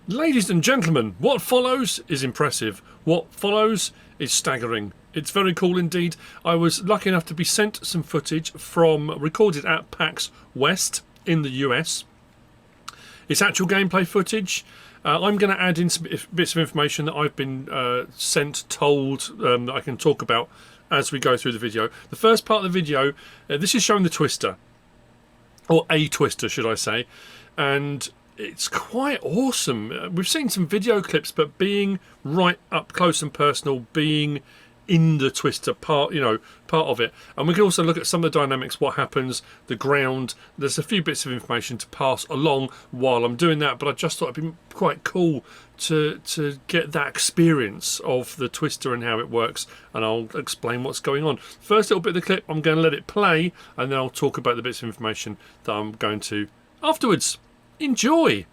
Ladies and gentlemen, what follows is impressive. What follows is staggering. It's very cool indeed. I was lucky enough to be sent some footage from recorded at PAX West in the US. It's actual gameplay footage. I'm going to add in some bits of information that I've been told that I can talk about as we go through the video. The first part of the video, this is showing the twister, or a twister should I say, and it's quite awesome. We've seen some video clips, but being right up close and personal, being in the twister part of it, and we can also look at some of the dynamics, what happens, the ground. There's a few bits of information to pass along while I'm doing that, but I just thought it'd be quite cool to get that experience of the twister and how it works, and I'll explain what's going on. First little bit of the clip, I'm going to let it play, and then I'll talk about the bits of information that I'm going to afterwards. Enjoy!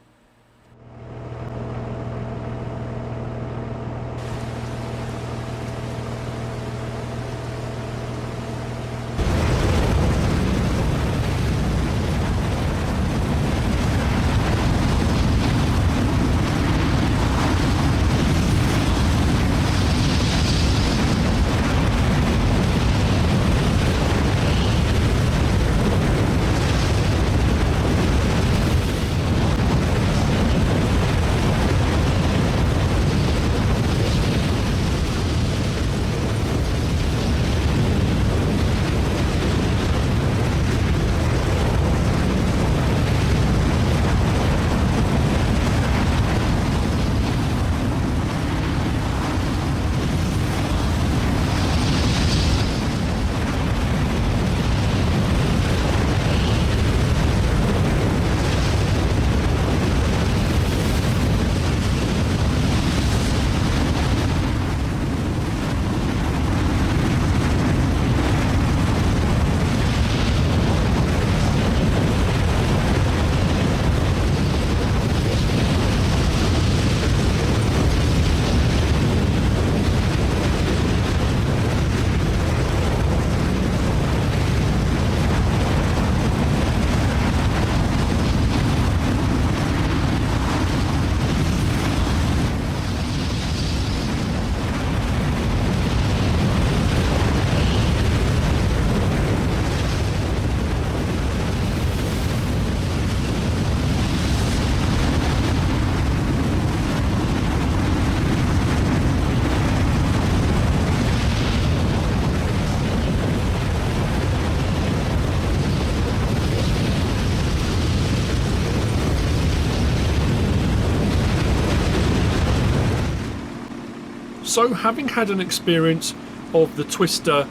So, having had an experience of the twister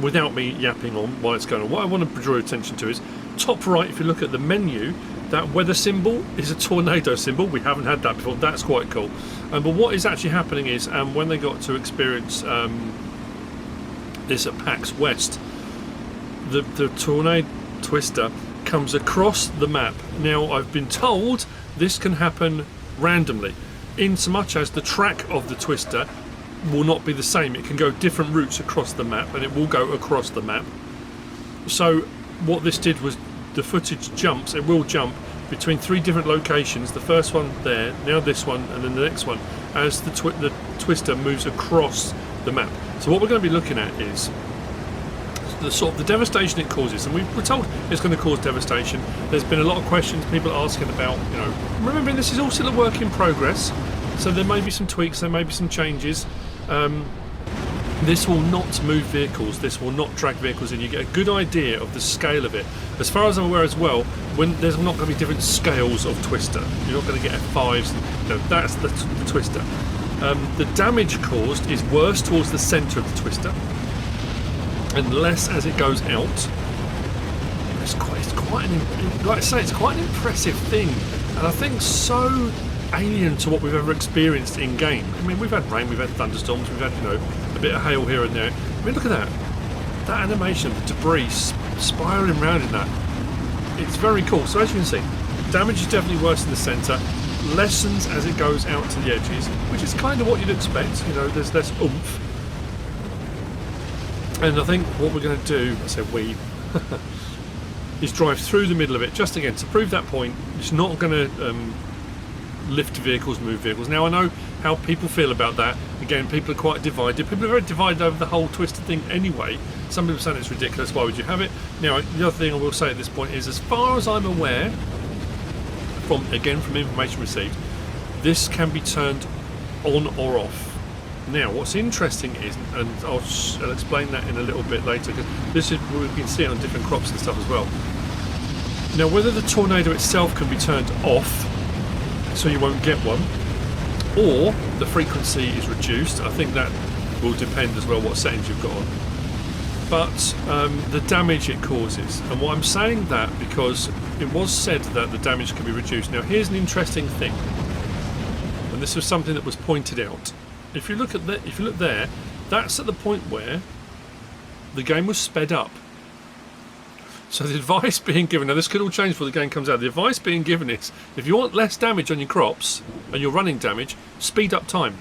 without me yapping on while it's going on, what I want to draw attention to is top right. If you look at the menu, that weather symbol is a tornado symbol. We haven't had that before. That's quite cool. But what is actually happening is, when they got to experience this at PAX West, the tornado twister comes across the map. Now, I've been told this can happen randomly, in so much as the track of the twister will not be the same. It can go different routes across the map, and it will go across the map. So what this did was, the footage jumps, it will jump between three different locations. The first one there, now this one, and then the next one, as the twister moves across the map. So what we're going to be looking at is the devastation it causes, and we're told it's going to cause devastation. There's been a lot of questions, people asking about, remembering this is all still a work in progress, so there may be some tweaks, there may be some changes. This will not move vehicles, this will not drag vehicles in. You get a good idea of the scale of it. As far as I'm aware as well, when there's not going to be different scales of twister. You're not going to get F5s. That's the twister. The damage caused is worse towards the centre of the twister, and less as it goes out. It's quite an impressive thing, and I think so alien to what we've ever experienced in game. I mean, we've had rain, we've had thunderstorms, we've had a bit of hail here and there. I mean, look at that animation of debris spiraling around in that. It's very cool. So as you can see, damage is definitely worse in the centre, lessens as it goes out to the edges, which is kind of what you'd expect. There's less oomph. And I think what we're going to do, I say we, is drive through the middle of it, just again to prove that point. It's not going to lift vehicles, move vehicles. Now I know how people feel about that. Again, people are quite divided. People are very divided over the whole twisted thing anyway. Some people say it's ridiculous, why would you have it? Now the other thing I will say at this point is, as far as I'm aware, from information received, this can be turned on or off. Now what's interesting is, and I'll explain that in a little bit later, because this is, we can see it on different crops and stuff as well. Now whether the tornado itself can be turned off so you won't get one, or the frequency is reduced, I think that will depend as well what settings you've got on. But the damage it causes, and why I'm saying that, because it was said that the damage can be reduced. Now here's an interesting thing, and this was something that was pointed out. If you look there, that's at the point where the game was sped up. So the advice being given, now this could all change before the game comes out, the advice being given is, if you want less damage on your crops and you're running damage, speed up time.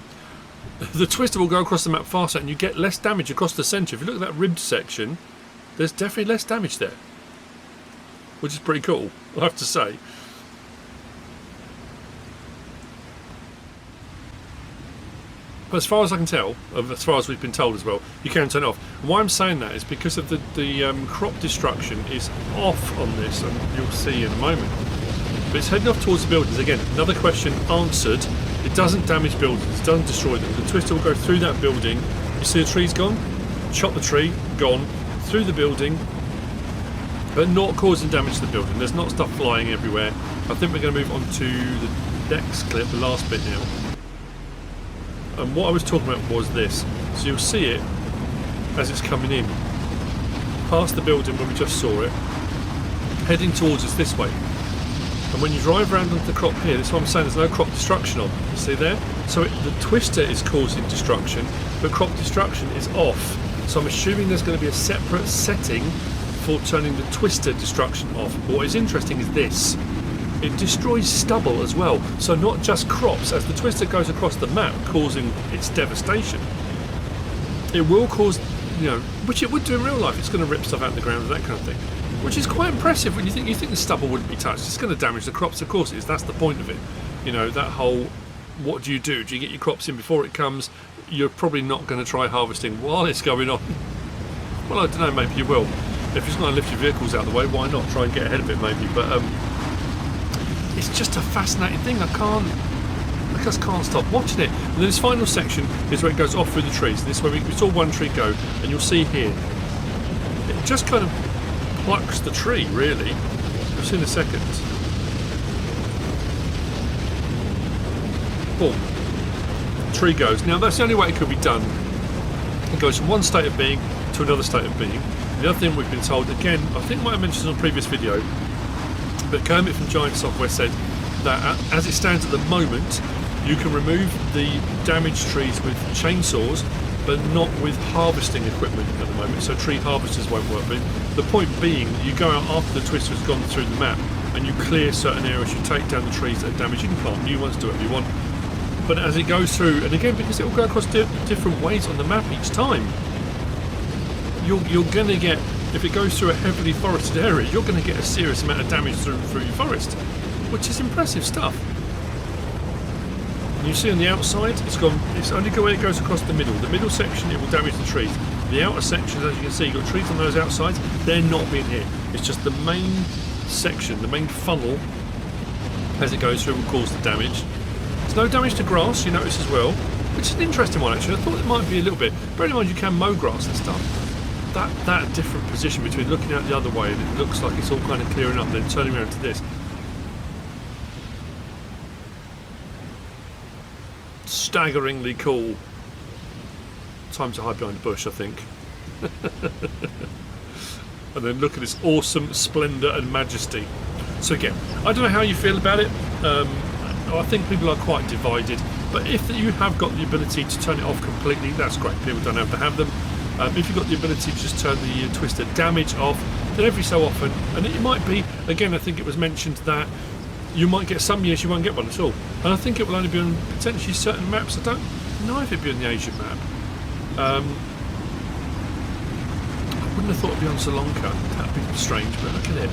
The twister will go across the map faster and you get less damage across the centre. If you look at that ribbed section, there's definitely less damage there, which is pretty cool, I have to say. But as far as I can tell, as far as we've been told as well, you can turn it off. And why I'm saying that is because of the crop destruction is off on this, and you'll see in a moment. But it's heading off towards the buildings. Again, another question answered. It doesn't damage buildings, it doesn't destroy them. The twister will go through that building. You see the tree's gone? Chop the tree, gone. Through the building, but not causing damage to the building. There's not stuff flying everywhere. I think we're going to move on to the next clip, the last bit now. And what I was talking about was this. So you'll see it as it's coming in, past the building where we just saw it, heading towards us this way. And when you drive around onto the crop here, that's what I'm saying, there's no crop destruction on. You see there? So the twister is causing destruction, but crop destruction is off. So I'm assuming there's going to be a separate setting for turning the twister destruction off. But what is interesting is this. It destroys stubble as well, so not just crops. As the twister goes across the map causing its devastation, it will cause, you know, which it would do in real life, it's going to rip stuff out of the ground and that kind of thing, which is quite impressive when you think the stubble wouldn't be touched. It's going to damage the crops, of course it is. That's the point of it, you know, that whole, what do? You get your crops in before it comes? You're probably not going to try harvesting while it's going on. Well, I don't know, maybe you will. If you're just going to lift your vehicles out of the way, why not try and get ahead of it maybe, but it's just a fascinating thing. I just can't stop watching it. And then this final section is where it goes off through the trees. This is where we saw one tree go, and you'll see here, it just kind of plucks the tree, really. You'll see in a second. Boom. Tree goes. Now that's the only way it could be done. It goes from one state of being to another state of being. The other thing we've been told, again, I think I might have mentioned in a previous video, but Kermit from Giant Software said that as it stands at the moment, you can remove the damaged trees with chainsaws, but not with harvesting equipment at the moment. So tree harvesters won't work. But the point being, you go out after the twister has gone through the map, and you clear certain areas. You take down the trees that are damaged. You can plant new ones, do whatever you want. But as it goes through, and again, because it will go across different ways on the map each time, you're going to get, if it goes through a heavily forested area, you're going to get a serious amount of damage through your forest, which is impressive stuff. And you see on the outside, it's only where it goes across the middle. The middle section, it will damage the trees. The outer sections, as you can see, you've got trees on those outsides, they're not being hit. It's just the main section, the main funnel, as it goes through, will cause the damage. There's no damage to grass, you notice as well, which is an interesting one actually. I thought it might be a little bit. Bear in mind you can mow grass and stuff. That different position between looking out the other way and it looks like it's all kind of clearing up, then turning around to this. Staggeringly cool. Time to hide behind a bush, I think. And then look at this awesome splendour and majesty. So again, I don't know how you feel about it. I think people are quite divided. But if you have got the ability to turn it off completely, that's great. People don't have to have them. If you've got the ability to just turn the twister damage off, then every so often, and it might be, again, I think it was mentioned that you might get some years you won't get one at all. And I think it will only be on potentially certain maps. I don't know if it'd be on the Asian map. I wouldn't have thought it'd be on Sri Lanka. That'd be strange, but look at it.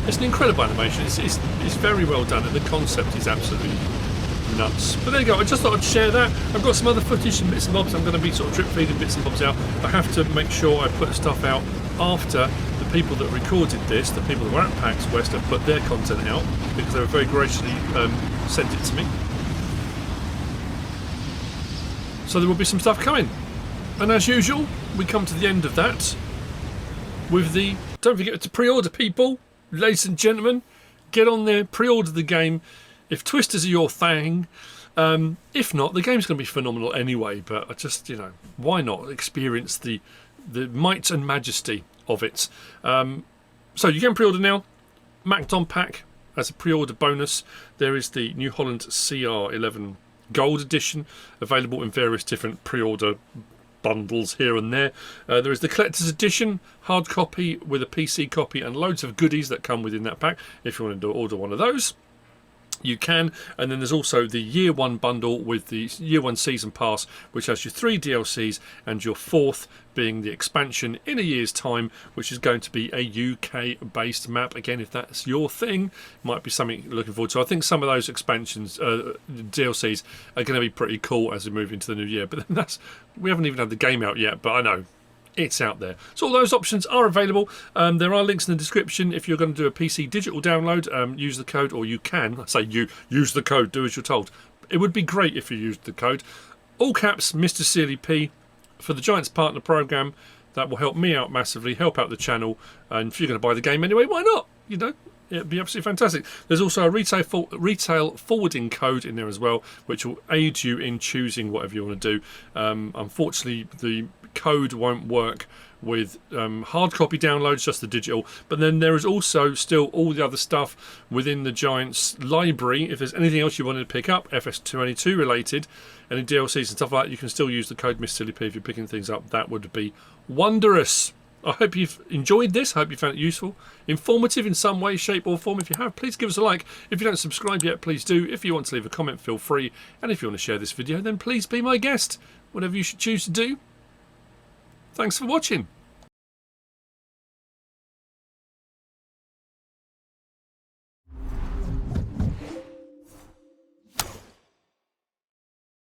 It's an incredible animation. It's very well done, and the concept is absolutely nuts. But there you go. I just thought I'd share that. I've got some other footage and bits and bobs. I'm going to be sort of drip feeding bits and bobs out. I have to make sure I put stuff out after the people that recorded this, the people that were at PAX West, have put their content out, because they were very graciously sent it to me. So there will be some stuff coming. And as usual, we come to the end of that with the... Don't forget to pre-order, people. Ladies and gentlemen, get on there, pre-order the game. If twisters are your thing, if not, the game's going to be phenomenal anyway. But I just, you know, why not experience the might and majesty of it? So you can pre-order now. Macdon pack as a pre-order bonus. There is the New Holland CR11 Gold Edition available in various different pre-order bundles here and there. There is the collector's edition hard copy with a PC copy and loads of goodies that come within that pack. If you want to order one of those, you can. And then there's also the year 1 bundle with the year 1 season pass, which has your 3 DLCs and your 4th being the expansion in a year's time, which is going to be a UK based map. Again, if that's your thing, might be something you're looking forward to. I think some of those expansions, DLCs, are going to be pretty cool as we move into the new year. But then we haven't even had the game out yet, but I know it's out there. So all those options are available. There are links in the description. If you're going to do a PC digital download, use the code, or you can, I say use the code, do as you're told. It would be great if you used the code, all caps, MrSealyp, for the Giants Partner Program. That will help me out massively, help out the channel, and if you're going to buy the game anyway, why not? You know, it'd be absolutely fantastic. There's also a retail forwarding code in there as well, which will aid you in choosing whatever you want to do. Unfortunately, the code won't work with hard copy downloads, just the digital. But then there is also still all the other stuff within the Giants library. If there's anything else you wanted to pick up, FS25 related, any DLCs and stuff like that, you can still use the code MrSealyp if you're picking things up. That would be wondrous. I hope you've enjoyed this. I hope you found it useful, informative in some way, shape or form. If you have, please give us a like. If you don't subscribe yet, please do. If you want to leave a comment, feel free. And if you want to share this video, then please be my guest, whatever you should choose to do. Thanks for watching.